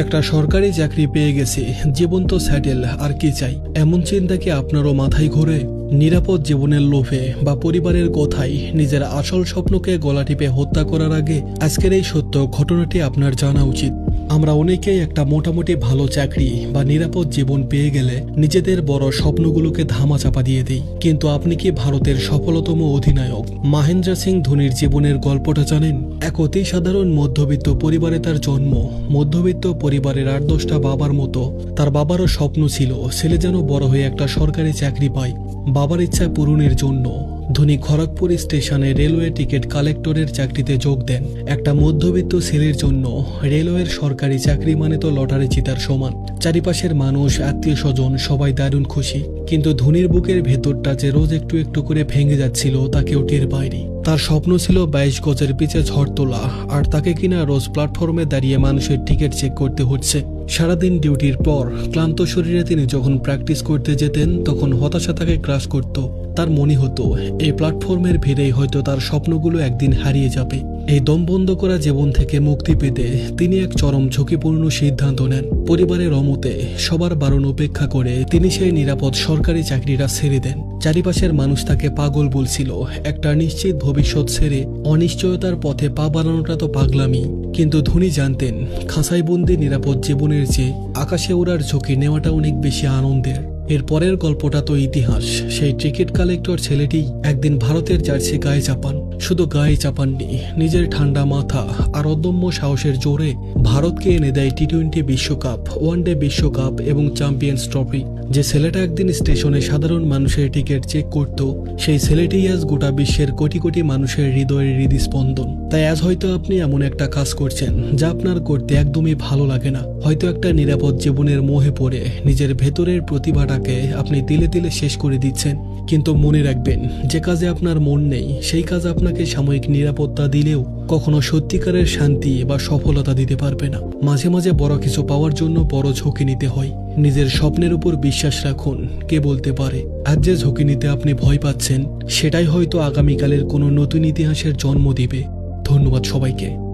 একটা সরকারি চাকরি পেয়ে গেছি, জীবন তো স্যাটেল, আর কি চাই? এমন চিন্তা কি আপনারও মাথায় ঘোরে? নিরাপদ জীবনের লোভে বা পরিবারের কথায় নিজের আসল স্বপ্নকে গলা টিপে হত্যা করার আগে আজকের এই সত্য ঘটনাটি আপনার জানা উচিত। আমরা অনেকেই একটা মোটামুটি ভালো চাকরি বা নিরাপদ জীবন পেয়ে গেলে নিজেদের বড় স্বপ্নগুলোকে ধামাচাপা দিয়ে দিই। কিন্তু আপনি কি ভারতের সফলতম অধিনায়ক মহেন্দ্র সিং ধোনির জীবনের গল্পটা জানেন? এক অতি সাধারণ মধ্যবিত্ত পরিবারে তার জন্ম। মধ্যবিত্ত পরিবারের ৮-১০টা বাবার মতো তার বাবারও স্বপ্ন ছিল ছেলে যেন বড় হয়ে একটা সরকারি চাকরি পায়। বাবার ইচ্ছা পূরণের জন্য ধোনি খড়গপুর স্টেশনে রেলওয়ে টিকিট কালেক্টরের চাকরিতে যোগ দেন। একটা মধ্যবিত্ত ছেলের জন্য রেলওয়ের সরকারি চাকরি মানে তো লটারি জিতার সমান। চারিপাশের মানুষ, আত্মীয় স্বজন সবাই দারুণ খুশি, কিন্তু ধোনির বুকের ভেতরটা যে রোজ একটু একটু করে ভেঙে যাচ্ছিল তা কেউ টের পায়নি। তার স্বপ্ন ছিল ২২ গজের পিছে ঝড় তোলা, আর তাকে কিনা রোজ প্ল্যাটফর্মে দাঁড়িয়ে মানুষের টিকিট চেক করতে হচ্ছে। সারাদিন ডিউটির পর ক্লান্ত শরীরে তিনি যখন প্র্যাকটিস করতে যেতেন তখন হতাশা তাকে গ্রাস করত। তার মনে হতো এই প্ল্যাটফর্মের ভিড়েই হয়তো তার স্বপ্নগুলো একদিন হারিয়ে যাবে। এই দম বন্ধ করা জীবন থেকে মুক্তি পেতে তিনি এক চরম ঝুঁকিপূর্ণ সিদ্ধান্ত নেন। পরিবারের অমতে সবার বারণ উপেক্ষা করে তিনি সেই নিরাপদ সরকারি চাকরিটা ছেড়ে দেন। চারিপাশের মানুষ তাকে পাগল বলছিল, একটা নিশ্চিত ভবিষ্যৎ ছেড়ে অনিশ্চয়তার পথে পা বাড়ানোটা তো পাগলামি। কিন্তু ধোনি জানতেন খাঁচাই বন্দি নিরাপদ জীবনের চেয়ে আকাশে ওড়ার ঝুঁকি নেওয়াটা অনেক বেশি আনন্দের। এর পরের গল্পটা তো ইতিহাস। সেই টিকিট কালেক্টর ছেলেটি একদিন ভারতের জার্সি গায়ে চাপান। শুধু গায়ে চাপাননি, নিজের ঠান্ডা মাথা আর অদম্য সাহসের জোরে ভারতকে এনে দেয় টি-20 বিশ্বকাপ, ওয়ানডে বিশ্বকাপ এবং চ্যাম্পিয়ন্স ট্রফি। যে ছেলেটা একদিন স্টেশনে সাধারণ মানুষের টিকিট চেক করত, সেই ছেলেটি আজ গোটা বিশ্বের কোটি কোটি মানুষের হৃদয়ের হৃদস্পন্দন। তাই আজ হয়তো আপনি এমন একটা কাজ করছেন যা আপনার করতে একদমই ভালো লাগে না। হয়তো একটা নিরাপদ জীবনের মোহে পড়ে নিজের ভেতরের প্রতিভাটাকে আপনি তিলে তিলে শেষ করে দিচ্ছেন। কিন্তু মনে রাখবেন, যে কাজে আপনার মন নেই সেই কাজ আপনাকে সাময়িক নিরাপত্তা দিলেও কখনো সত্যিকারের শান্তি বা সফলতা দিতে পারবে না। মাঝে মাঝে বড় কিছু পাওয়ার জন্য বড় ঝুঁকি নিতে হয়। নিজের স্বপ্নের উপর বিশ্বাস রাখুন। কে বলতে পারে আজ যে ঝুঁকি নিতে আপনি ভয় পাচ্ছেন সেটাই হয়তো আগামীকালের কোনো নতুন ইতিহাসের জন্ম দিবে। ধন্যবাদ সবাইকে।